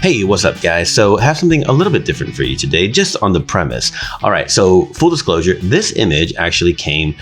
Hey, what's up guys? So I have something a little bit different for you today, just on the premise. All right, so full disclosure, this image actually came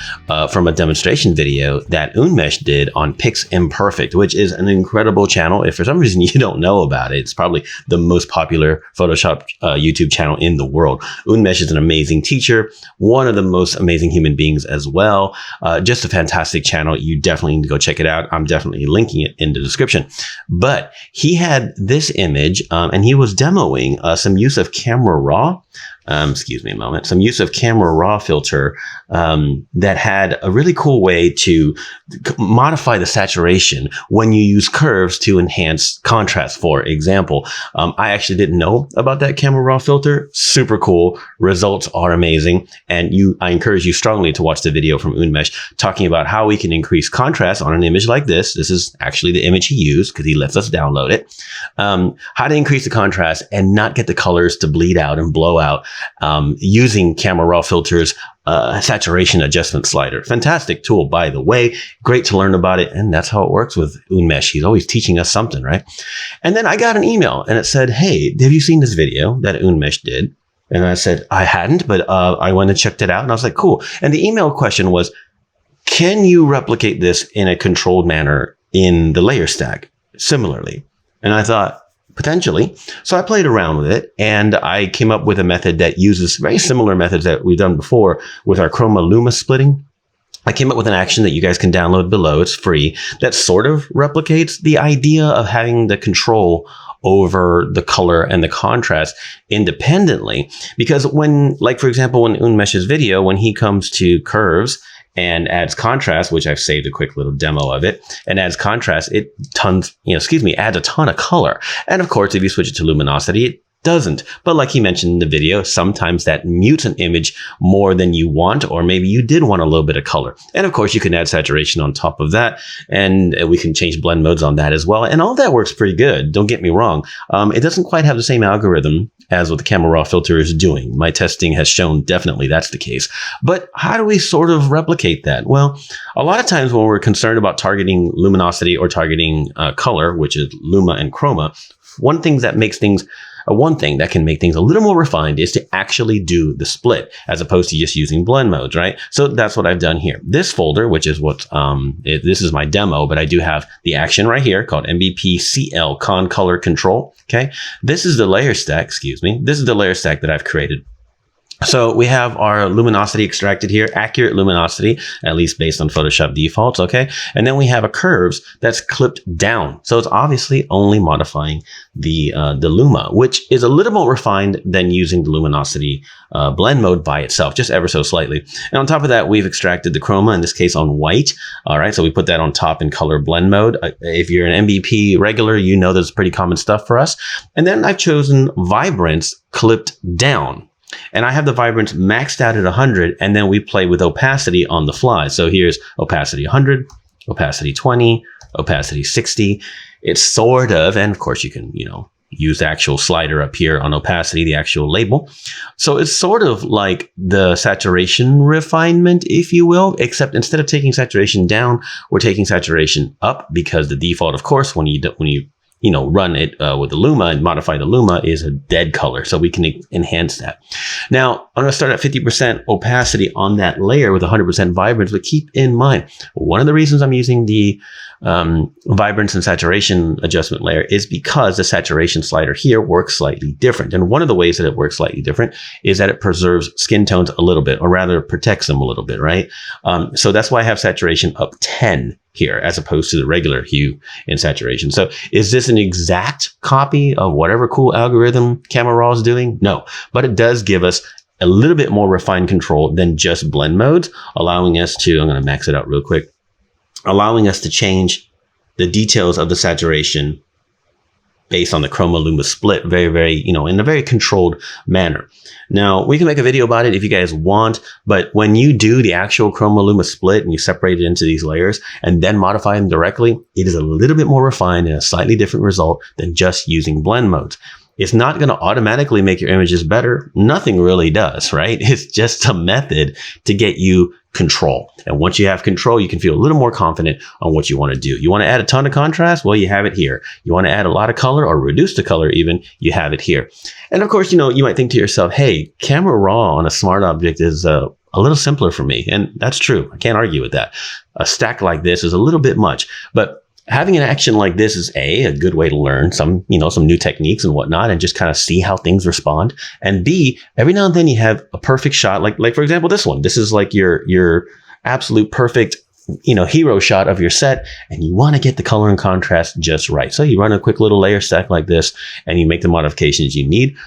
from a demonstration video that Unmesh did on Pix Imperfect, which is an incredible channel. If for some reason you don't know about it, it's probably the most popular Photoshop YouTube channel in the world. Unmesh is an amazing teacher, one of the most amazing human beings as well. Just a fantastic channel. You definitely need to go check it out. I'm definitely linking it in the description. But he had this image and he was demoing some use of Camera Raw. Excuse me a moment. Some use of Camera Raw Filter that had a really cool way to modify the saturation when you use curves to enhance contrast, for example. I actually didn't know about that Camera Raw Filter. Super cool. Results are amazing. And I encourage you strongly to watch the video from Unmesh talking about how we can increase contrast on an image like this. This is actually the image he used because he lets us download it. How to increase the contrast and not get the colors to bleed out and blow out using Camera Raw Filter's saturation adjustment slider. Fantastic tool, by the way. Great to learn about it. And that's how it works with Unmesh. He's always teaching us something, right? And then I got an email and it said, hey, have you seen this video that Unmesh did? And I said, I hadn't, but I went and checked it out. And I was like, cool. And the email question was, can you replicate this in a controlled manner in the layer stack similarly? And I thought, potentially. So I played around with it and I came up with a method that uses very similar methods that we've done before with our chroma luma splitting. I came up with an action that you guys can download below. It's free. That sort of replicates the idea of having the control over the color and the contrast independently. Because when, like, for example, in Unmesh's video, when he comes to curves and adds contrast, which I've saved a quick little demo of it, and adds contrast, it adds a ton of color. And of course, if you switch it to luminosity, it doesn't. But like he mentioned in the video, sometimes that mutes an image more than you want, or maybe you did want a little bit of color. And of course, you can add saturation on top of that, and we can change blend modes on that as well. And all that works pretty good. Don't get me wrong. It doesn't quite have the same algorithm as what the Camera Raw Filter is doing. My testing has shown definitely that's the case. But how do we sort of replicate that? Well, a lot of times when we're concerned about targeting luminosity or targeting color, which is luma and chroma, one thing that can make things a little more refined is to actually do the split as opposed to just using blend modes, right? So that's what I've done here. This folder, which is what, this is my demo, but I do have the action right here called MBP-CL Con Color Control. Okay. This is the layer stack, This is the layer stack that I've created. So we have our luminosity extracted here, accurate luminosity, at least based on Photoshop defaults, okay? And then we have a curves that's clipped down. So it's obviously only modifying the luma, which is a little more refined than using the luminosity blend mode by itself, just ever so slightly. And on top of that, we've extracted the chroma, in this case on white. All right, so we put that on top in color blend mode. If you're an MBP regular, you know that's pretty common stuff for us. And then I've chosen vibrance clipped down. And I have the vibrance maxed out at 100, and then we play with opacity on the fly. So here's opacity 100, opacity 20, opacity 60. It's sort of, and of course you can, use the actual slider up here on opacity, the actual label. So it's sort of like the saturation refinement, if you will, except instead of taking saturation down, we're taking saturation up, because the default, of course, when you run it with the luma and modify the luma, is a dead color. So we can enhance that. Now, I'm going to start at 50% opacity on that layer with 100% vibrance, but keep in mind, one of the reasons I'm using the vibrance and saturation adjustment layer is because the saturation slider here works slightly different. And one of the ways that it works slightly different is that it preserves skin tones a little bit, or rather protects them a little bit, right? So that's why I have saturation up 10 here, as opposed to the regular hue in saturation. So is this an exact copy of whatever cool algorithm Camera Raw is doing? No, but it does give us a little bit more refined control than just blend modes, allowing us to, I'm going to max it out real quick, allowing us to change the details of the saturation based on the chroma luma split very, in a very controlled manner. Now, we can make a video about it if you guys want, but when you do the actual chroma luma split and you separate it into these layers and then modify them directly, it is a little bit more refined and a slightly different result than just using blend modes. It's not going to automatically make your images better. Nothing really does, right? It's just a method to get you control. And once you have control, you can feel a little more confident on what you want to do. You want to add a ton of contrast? Well, you have it here. You want to add a lot of color or reduce the color even? You have it here. And of course, you know, you might think to yourself, hey, Camera Raw on a smart object is a little simpler for me. And that's true. I can't argue with that. A stack like this is a little bit much, but having an action like this is a good way to learn some new techniques and whatnot, and just kind of see how things respond. And B, every now and then you have a perfect shot, like for example, this one. This is like your absolute perfect, hero shot of your set, and you want to get the color and contrast just right. So you run a quick little layer stack like this, and you make the modifications you need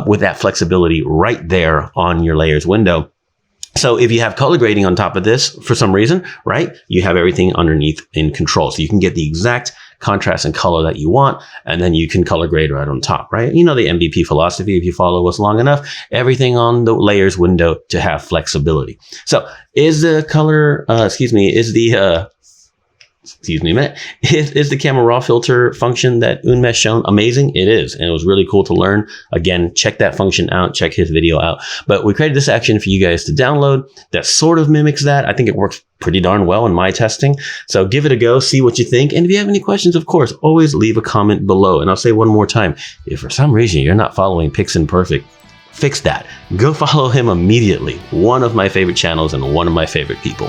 with that flexibility right there on your layers window. So if you have color grading on top of this for some reason, right, you have everything underneath in control. So you can get the exact contrast and color that you want, and then you can color grade right on top, right? You know the MVP philosophy, if you follow us long enough, everything on the layers window to have flexibility. So is the color, is the Camera Raw Filter function that Unmesh shown amazing? It is, and it was really cool to learn. Again, check that function out, check his video out. But we created this action for you guys to download that sort of mimics that. I think it works pretty darn well in my testing. So give it a go, see what you think. And if you have any questions, of course, always leave a comment below. And I'll say one more time, if for some reason you're not following Piximperfect, fix that. Go follow him immediately. One of my favorite channels and one of my favorite people.